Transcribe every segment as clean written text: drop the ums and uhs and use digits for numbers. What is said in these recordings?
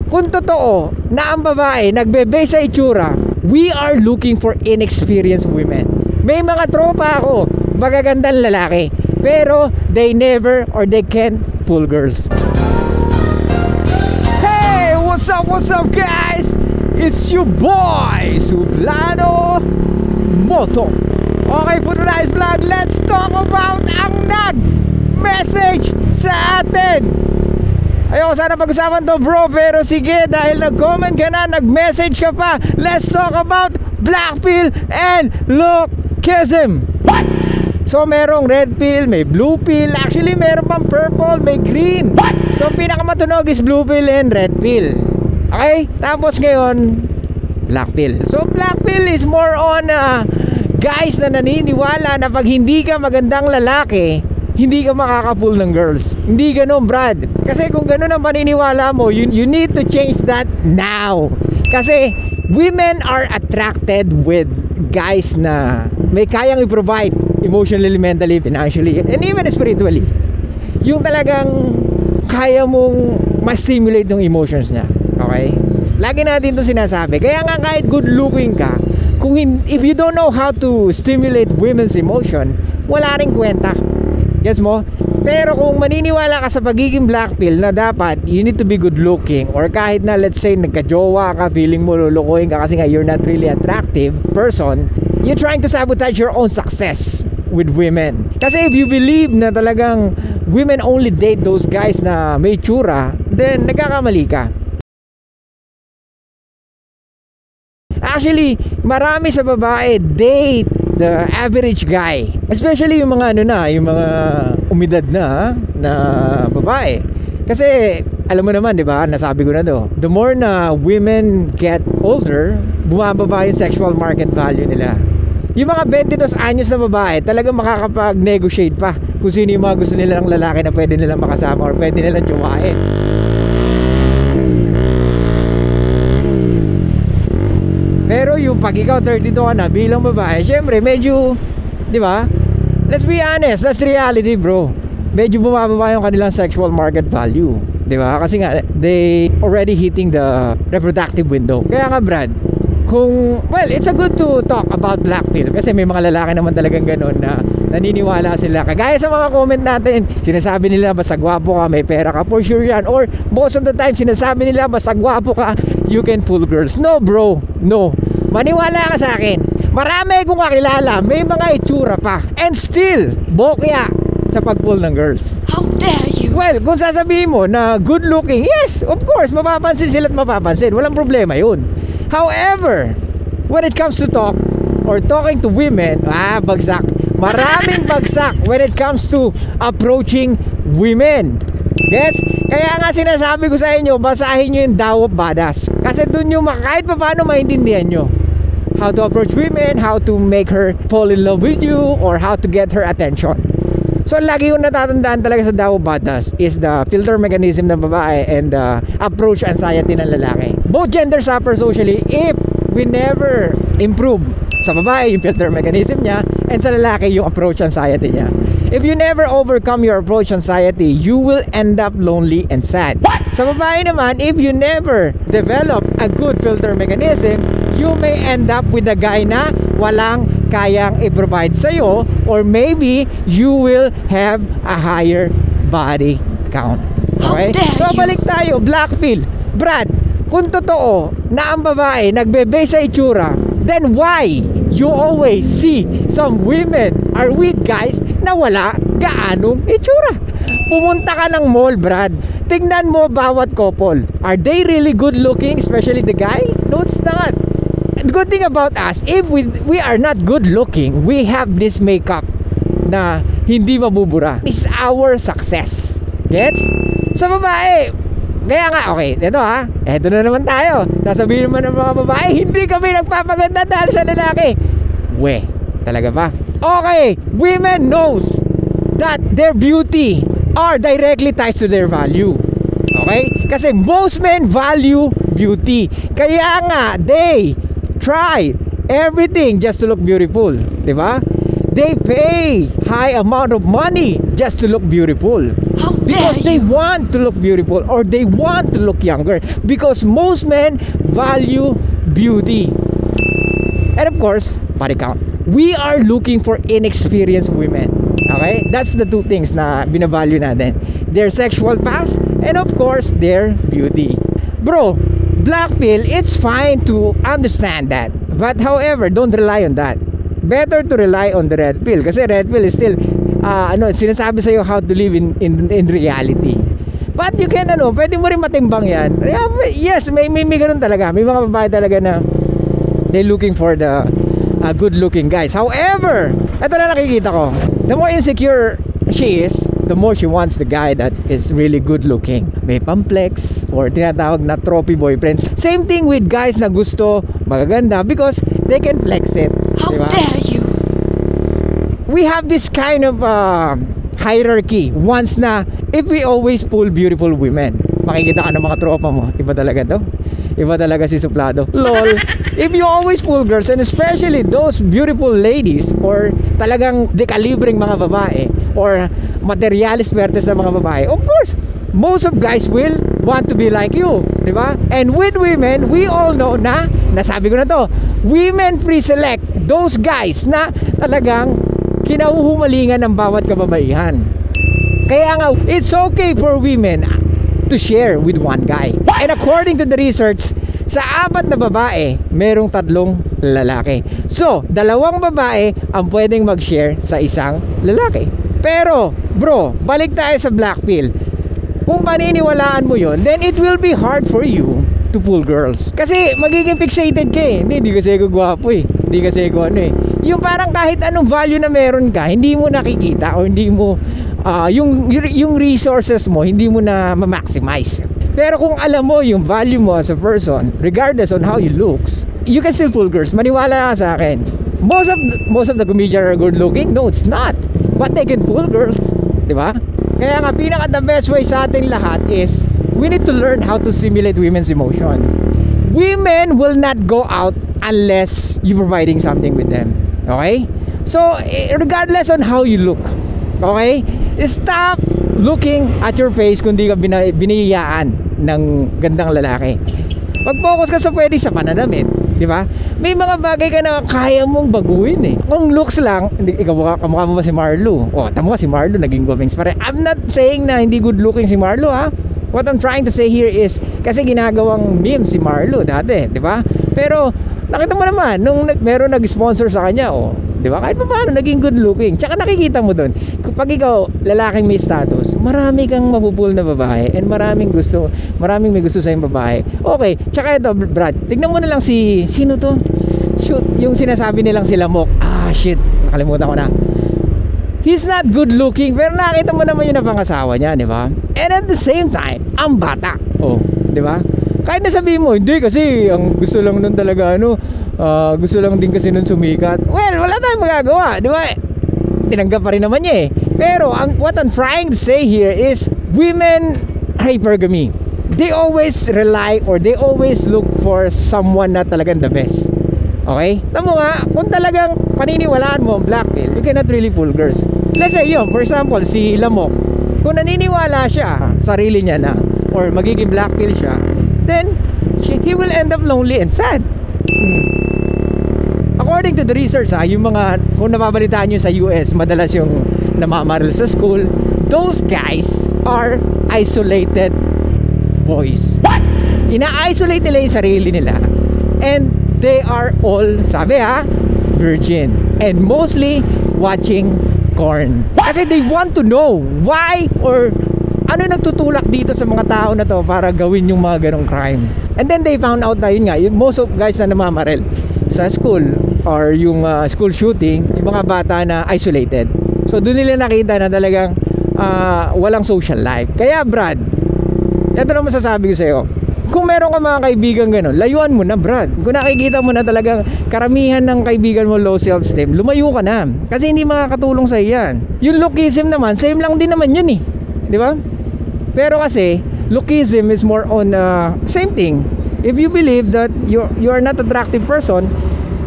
kung totoo na ang babae nagbe-base sa itsura, we are looking for inexperienced women. May mga tropa ako, magagandang lalaki, pero they never or they can't pull girls. Hey, what's up guys? It's your boy, Suplano Moto. Okay, for tonight's vlog, let's talk about ang nag-message sa atin. Ayoko sana pag-usapan to bro, pero sige, dahil nag-comment ka na, nag-message ka pa, let's talk about black pill and lookism. What? So merong red pill, may blue pill, actually meron pang purple, may green. What? So pinakamatunog is blue pill and red pill. Okay, tapos ngayon black pill. So black pill is more on guys na naniniwala na pag hindi ka magandang lalaki, hindi ka makakapull ng girls. Hindi ganun, Brad. Kasi kung ganun ang paniniwala mo, you need to change that now. Kasi women are attracted with guys na may kayang i-provide emotionally, mentally, financially, and even spiritually. Yung talagang kaya mong ma-stimulate yung emotions niya. Okay? Lagi natin ito sinasabi. Kaya nga kahit good looking ka, if you don't know how to stimulate women's emotion, wala ring kwenta. Yes mo? Pero kung maniniwala ka sa pagiging black pill na dapat you need to be good looking, or kahit na let's say nagka-jowa ka, feeling mo lulukuhin ka kasi nga you're not really attractive person, you're trying to sabotage your own success with women. Kasi if you believe na talagang women only date those guys na may tsura, then nagkakamali ka. Actually, marami sa babae date the average guy. Especially yung mga yung mga umidad na babae. Kasi alam mo naman, 'di ba? Nasabi ko na 'to. The more na women get older, bumababa yung sexual market value nila. Yung mga 22 anyos na babae, talagang makakapag-negotiate pa kung sino yung mga gusto nila ng lalaki na pwede nilang makasama or pwede nilang jowain. Pero yung pag ikaw 32 ka na bilang babae, syempre medyo, di ba? Let's be honest, that's reality bro. Medyo bumababa yung kanilang sexual market value, di ba? Kasi nga, they already hitting the reproductive window. Kaya nga Brad, well, it's a good to talk about black pill. Kasi may mga lalaki naman talagang ganun na naniniwala sila. Kagaya sa mga comment natin, sinasabi nila basta gwapo ka, may pera ka, for sure yan. Or most of the time, sinasabi nila basta gwapo ka, you can fool girls. No bro, no. Maniwala ka sa akin, marami kong kakilala, may mga itsura pa, and still bokya sa pag-pull ng girls. How dare you? Well, kung sasabihin mo na good looking, yes, of course, mapapansin sila at mapapansin, walang problema yun. However, when it comes to talk or talking to women, bagsak. Maraming bagsak when it comes to approaching women. Gets? Kaya nga sinasabi ko sa inyo, basahin nyo yung Tao of Badass. Kasi dun yung kahit pa paano maintindihan nyo how to approach women, how to make her fall in love with you, or how to get her attention. So lagi yung natatandaan talaga sa Tao of Badass is the filter mechanism ng babae and the approach anxiety ng lalaki. Both genders suffer socially if we never improve. Sa babae yung filter mechanism niya, and sa lalaki yung approach anxiety niya. If you never overcome your approach anxiety, you will end up lonely and sad. Sa babae naman, if you never develop a good filter mechanism, you may end up with a guy na walang kayang i-provide sa'yo, or maybe you will have a higher body count. Okay? So balik tayo, black pill. Brad, kung totoo na ang babae nagbe-base sa itsura, then why you always see some women are with guys na wala gaanong itsura? Pumunta ka ng mall, Brad, tignan mo bawat couple. Are they really good looking, especially the guy? No, it's not. The good thing about us, if we are not good looking, we have this makeup na hindi mabubura. It's our success. Gets? Sa babae, kaya nga, okay, eto na naman tayo. Sasabihin naman ng mga babae, hindi kami nagpapaganda dahil sa lalaki. Talaga ba? Okay, women knows that their beauty are directly tied to their value. Okay? Kasi most men value beauty. Kaya nga, they try everything just to look beautiful. Diba? They pay high amount of money just to look beautiful. How Because dare they you? want to look beautiful or they want to look younger. Because most men value beauty. And of course, body count. We are looking for inexperienced women. Okay? That's the two things na binavalue natin. Their sexual past and of course, their beauty. Bro, black pill, it's fine to understand that. But however, don't rely on that. Better to rely on the red pill. Kasi red pill is still, sinasabi sa'yo how to live in reality. But you can, pwede mo rin matimbang yan. Yes, may ganun talaga. May mga babae talaga na they're looking for the good looking guys. However, ito na nakikita ko, the more insecure she is, the more she wants the guy that is really good looking. May pamplex or tinatawag na trophy boyfriends. Same thing with guys na gusto magaganda because they can flex it. How diba? dare you? We have this kind of hierarchy. Once na if we always pull beautiful women, makikita ka ng mga tropa mo, iba talaga to. Iba talaga si suplado. Lol. If you always pull girls, and especially those beautiful ladies or talagang dekalibreng mga babae or materialis pertes na mga babae, of course, most of guys will want to be like you, di ba? And with women, we all know na, nasabi ko na to, women pre-select those guys na talagang kinahuhumalingan ng bawat kababaihan. Kaya nga, it's okay for women to share with one guy. And according to the research, sa 4 na babae, merong 3 lalaki. So, 2 babae ang pwedeng mag-share sa isang lalaki. Pero, bro, balik tayo sa black pill. Kung paniniwalaan mo yon, then it will be hard for you to pull girls. Kasi magiging fixated ka eh. Hindi kasi ako gwapo eh. Hindi kasi ako yung parang kahit anong value na meron ka, hindi mo nakikita o hindi mo yung resources mo hindi mo na ma-maximize. Pero kung alam mo yung value mo as a person, regardless on how you looks, you can still fool girls. Maniwala ka sa akin. Most of the comedians are good looking. No, it's not. But they can fool girls, di ba? Kaya nga pinaka the best way sa ating lahat is we need to learn how to simulate women's emotion. Women will not go out unless you're providing something with them. Okay? So, regardless on how you look, okay? Stop looking at your face kung di ka biniyayaan ng gandang lalaki. Mag-focus ka sa pwede sa pananamit, di ba? May mga bagay ka na kaya mong baguhin eh. Kung looks lang, ikaw kamukha mo ba si Marlo? Tamo ka si Marlo, naging gomings pa rin. I'm not saying na hindi good looking si Marlo ha. What I'm trying to say here is, kasi ginagawang meme si Marlo dati, di ba? Pero, nakita mo naman, nung meron nag-sponsor sa kanya, di ba? Kahit pa paano, naging good looking. Tsaka nakikita mo dun, kapag ikaw, lalaking may status, marami kang mapupul na babae and maraming may gusto sa yung babae. Okay, tsaka ito, Brad, tignan mo na lang sino to? Shoot, yung sinasabi nilang si Lamok. Shit, nakalimutan ko na. He's not good looking, pero nakita mo naman yung napangasawa niya, di ba? And at the same time, ang bata. Di ba? Kahit nasabihin mo, hindi kasi ang gusto lang nun talaga gusto lang din kasi nun sumikat. Well, wala tayong magagawa, di ba? Tinanggap pa rin naman niya eh. Pero what I'm trying to say here is women hypergamy. They always rely or they always look for someone na talagang the best. Okay? Tamo nga, kung talagang paniniwalaan mo black pill, you cannot really fool girls. Let's say yun, for example, si Lamok, kung naniniwala siya sarili niya na or magiging black pill siya, then he will end up lonely and sad. According to the research yung mga, kung nababalitaan nyo sa US, madalas yung namamaril sa school, those guys are isolated boys. What? Ina-isolate nila yung sarili nila and they are all, sabi virgin and mostly watching corn. Kasi they want to know why or ano nagtutulak dito sa mga tao na to para gawin yung mga ganong crime. And then they found out na yun nga, most of guys na namamaril sa school or yung school shooting, yung mga bata na isolated. So doon nila nakita na talagang walang social life. Kaya Brad, ito naman sasabi ko sa'yo, kung meron ka mga kaibigan gano'n, layuan mo na Brad. Kung nakikita mo na talagang karamihan ng kaibigan mo low self-esteem, lumayo ka na. Kasi hindi makakatulong sa'yo yan. Yung lookism naman, same lang din naman yun eh. Di ba? Pero kasi, lookism is more on same thing. If you believe that you are not attractive person,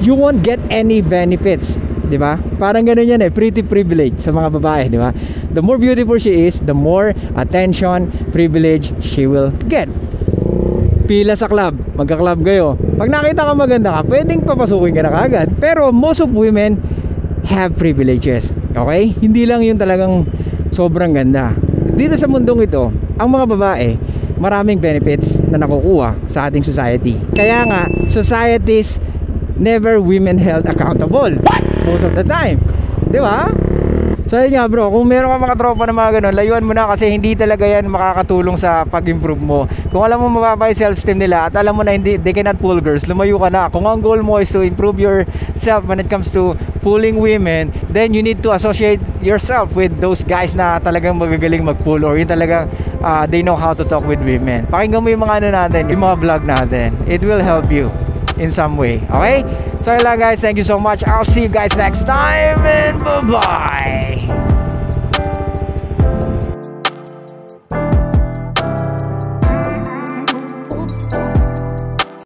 you won't get any benefits. Di ba? Parang gano'n yan pretty privilege sa mga babae, di ba? the more beautiful she is, the more attention, privilege she will get. Pila sa club, magka-club kayo. Pag nakita ka maganda ka, pwedeng papasukin ka na kagad. Pero most of women have privileges. Okay? Hindi lang yung talagang sobrang ganda. Dito sa mundong ito, ang mga babae, maraming benefits na nakukuha sa ating society. Kaya nga, societies never women held accountable most of the time. Di ba? So yun nga bro, kung meron ka mga tropa na mga ganun, layuan mo na kasi hindi talaga yan makakatulong sa pag-improve mo. Kung alam mo mababa yung self-esteem nila at alam mo na hindi, they cannot pull girls, lumayo ka na. Kung ang goal mo is to improve yourself when it comes to pulling women, then you need to associate yourself with those guys na talagang magagaling mag-pull or yung talagang they know how to talk with women. Pakinggan mo yung mga ano natin, yung mga vlog natin. It will help you in some way. Okay? So yun lang guys, thank you so much. I'll see you guys next time and bye-bye.